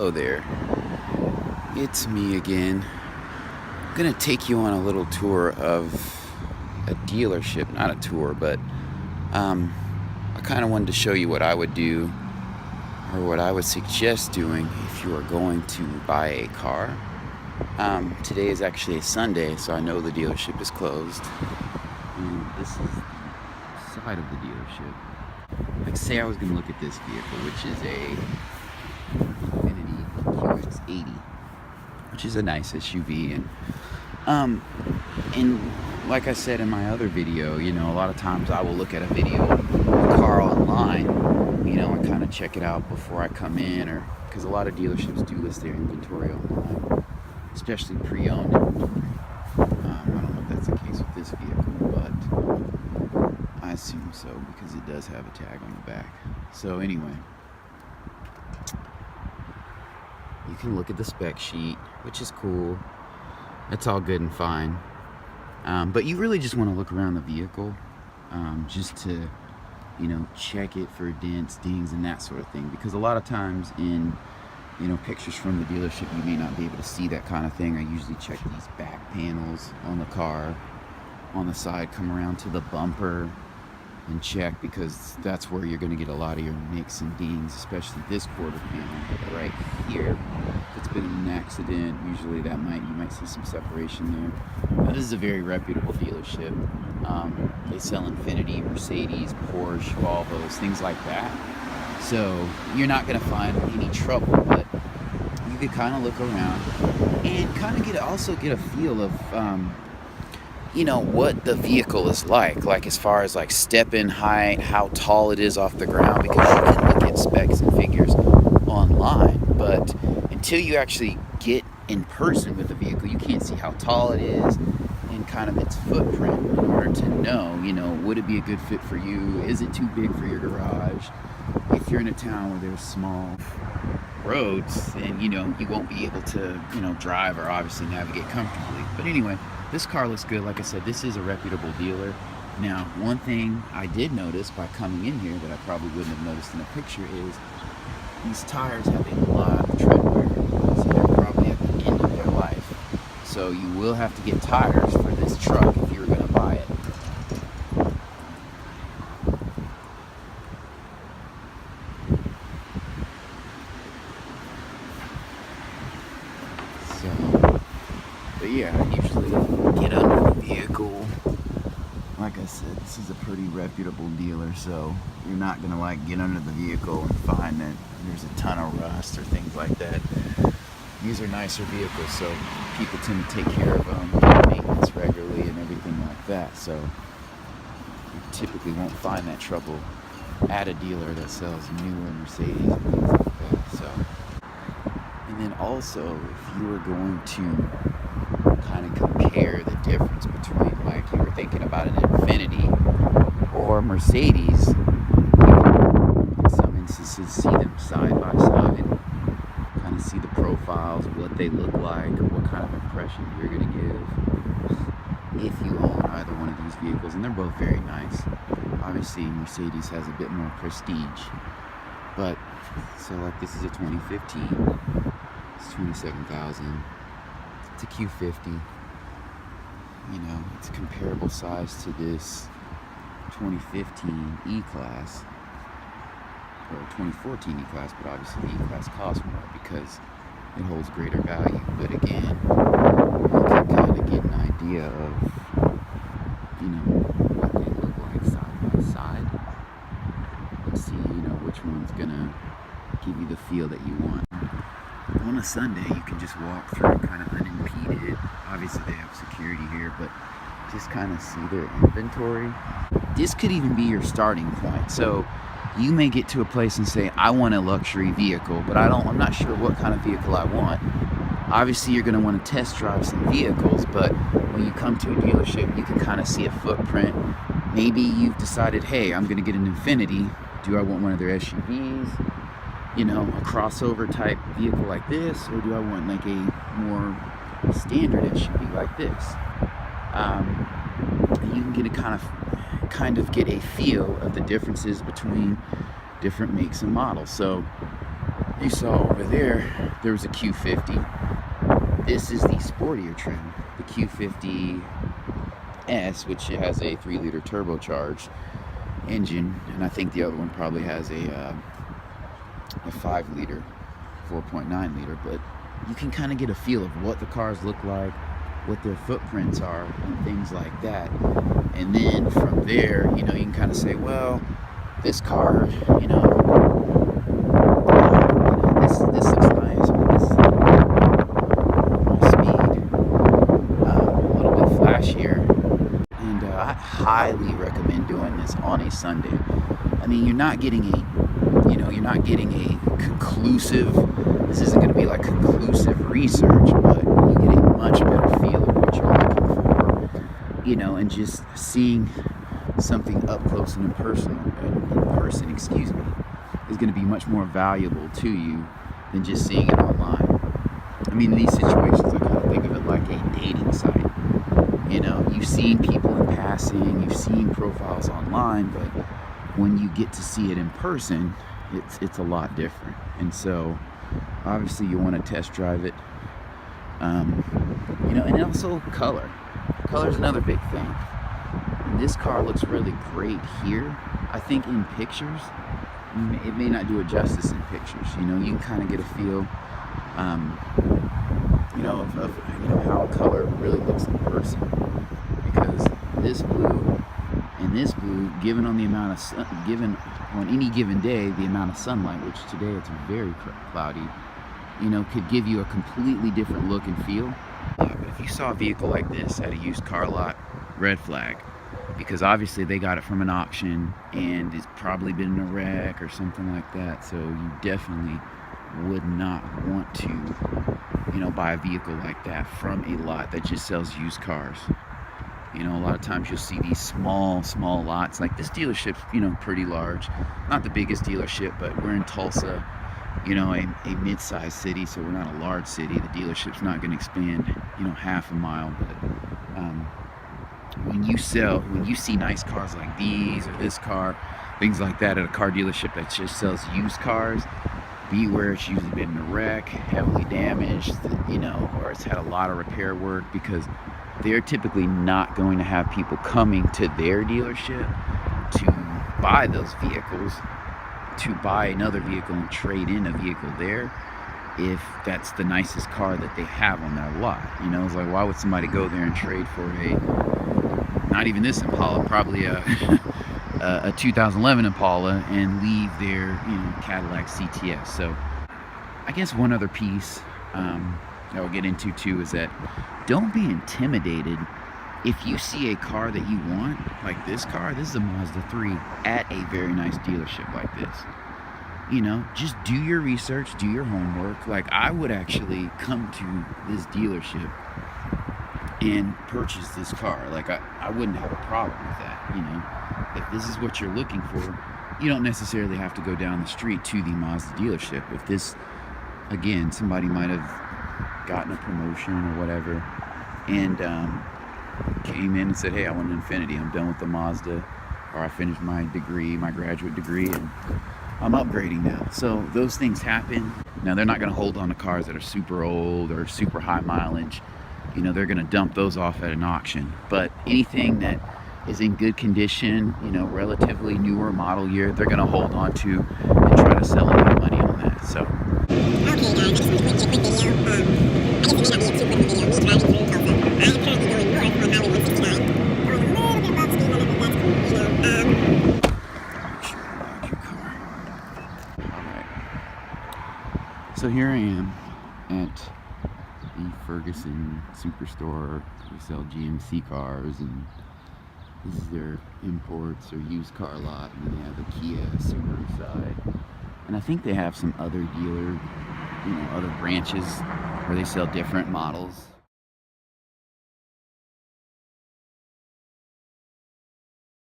Hello there, it's me again. I'm gonna take you on a little tour of a dealership, not a tour, but I kind of wanted to show you what I would do or what I would suggest doing if you are going to buy a car. Today is actually a Sunday, so I know the dealership is closed. And this is the side of the dealership. Like, say I was gonna look at this vehicle, which is a QX80, which is a nice SUV, and like I said in my other video, a lot of times I will look at a video of a car online, and kind of check it out before I come in, or because a lot of dealerships do list their inventory online, especially pre-owned inventory. I don't know if that's the case with this vehicle, but I assume so because it does have a tag on the back. So anyway, you can look at the spec sheet, which is cool. That's all good and fine. But you really just want to look around the vehicle, just to, check it for dents, dings, and that sort of thing. Because a lot of times in, pictures from the dealership, you may not be able to see that kind of thing. I usually check these back panels on the car, on the side, come around to the bumper and check, because that's where you're going to get a lot of your nicks and dings, especially this quarter panel right here. If it's been in an accident, usually you might see some separation there. Now, this is a very reputable dealership. They sell Infiniti, Mercedes, Porsche, Volvos, things like that. So you're not going to find any trouble, but you could kind of look around and kind of also get a feel of what the vehicle is like as far as like step-in height, how tall it is off the ground, because you can look at specs and figures online, but until you actually get in person with the vehicle, you can't see how tall it is and kind of its footprint in order to know, would it be a good fit for you? Is it too big for your garage? If you're in a town where there's small roads, then, you won't be able to, drive or obviously navigate comfortably. But anyway, this car looks good. Like I said, this is a reputable dealer. Now, one thing I did notice by coming in here that I probably wouldn't have noticed in a picture is these tires have a lot of tread wear. So they're probably at the end of their life. So you will have to get tires for this truck if you're going to buy it. But yeah, I usually get under the vehicle. Like I said, this is a pretty reputable dealer, so you're not gonna get under the vehicle and find that there's a ton of rust or things like that. These are nicer vehicles, so people tend to take care of them, maintenance regularly and everything like that. So you typically won't find that trouble at a dealer that sells newer Mercedes and things like that. So, and then also, if you were going to kind of compare the difference between, like, you were thinking about an Infiniti or Mercedes, you can, in some instances, see them side by side, kind of see the profiles, what they look like, what kind of impression you're going to give if you own either one of these vehicles. And they're both very nice. Obviously, Mercedes has a bit more prestige, but so, like, this is a 2015. It's $27,000. It's a Q50. It's a comparable size to this 2015 E-Class or 2014 E-Class, but obviously the E-Class costs more because it holds greater value. But again, you can kind of get an idea of, what they look like side by side. Let's see, which one's gonna give you the feel that you want. On a Sunday, you can just walk through kind of unimpeded. Obviously, they have security here, but just kind of see their inventory. This could even be your starting point. So you may get to a place and say, I want a luxury vehicle, but I'm not sure what kind of vehicle I want. Obviously, you're going to want to test drive some vehicles, but when you come to a dealership, you can kind of see a footprint. Maybe you've decided, hey, I'm going to get an Infiniti. Do I want one of their SUVs? A crossover type vehicle like this, or do I want like a more standard SUV like this? You can get a kind of get a feel of the differences between different makes and models. So You saw over there, there was a Q50. This is the sportier trim, the Q50S, which has a 3-liter turbocharged engine, and I think the other one probably has a 5-liter, 4.9 liter, but you can kind of get a feel of what the cars look like, what their footprints are, and things like that. And then from there, you know, you can kind of say, well, this car, you know, this looks nice, but this speed, a little bit flashier. And I highly recommend doing this on a Sunday. I mean, you're not getting a conclusive, this isn't going to be like conclusive research, but you get a much better feel of what you're looking for, you know, and just seeing something up close and in person, excuse me, is going to be much more valuable to you than just seeing it online. I mean, in these situations, I kind of think of it like a dating site. You know, you've seen people in passing, you've seen profiles online, but when you get to see it in person, it's a lot different. And so obviously you want to test drive it, you know, and also color is another big thing. And this car looks really great here. I think in pictures it may not do it justice in pictures. You know, you can kind of get a feel you know, of you know, how color really looks in person, because this blue and this blue, given on the amount of sun, given on any given day, the amount of sunlight, which today it's very cloudy, you know, could give you a completely different look and feel. But if you saw a vehicle like this at a used car lot, red flag, because obviously they got it from an auction and it's probably been in a wreck or something like that. So you definitely would not want to, you know, buy a vehicle like that from a lot that just sells used cars. You know, a lot of times you'll see these small lots. Like this dealership's, you know, pretty large. Not the biggest dealership, but we're in Tulsa, you know, a mid-sized city, so we're not a large city. The dealership's not going to expand, you know, half a mile. But when you see nice cars like these or this car, things like that at a car dealership that just sells used cars, beware, it's usually been in a wreck, heavily damaged, you know, or it's had a lot of repair work, because they're typically not going to have people coming to their dealership to buy those vehicles, to buy another vehicle and trade in a vehicle there, if that's the nicest car that they have on their lot. You know, it's like, why would somebody go there and trade for not even this Impala, probably a 2011 Impala, and leave their, you know, Cadillac CTS. So I guess one other piece that we'll get into too is that don't be intimidated if you see a car that you want, like this car. This is a Mazda 3 at a very nice dealership like this. You know, just do your research, do your homework. Like, I would actually come to this dealership and purchase this car. Like, I wouldn't have a problem with that. You know, if this is what you're looking for, you don't necessarily have to go down the street to the Mazda dealership. If this, again, somebody might have gotten a promotion or whatever, and came in and said, hey, I want an Infiniti, I'm done with the Mazda, or I finished my degree, my graduate degree, and I'm upgrading now. So those things happen. Now, they're not going to hold on to cars that are super old or super high mileage. You know, they're going to dump those off at an auction. But anything that is in good condition, you know, relatively newer model year, they're going to hold on to and try to sell and make money on that. So Okay guys, I just want to make a quick video. I guess it may not be a too quick video, me driving through Tulsa. I am currently going north on Highway 169, going a little bit above speed limit, but that's cool, you know. your car. Alright. So here I am at the Ferguson Superstore. We sell GMC cars, and this is their imports or used car lot, and they have a Kia Subaru side. And I think they have some other dealer, you know, other branches where they sell different models.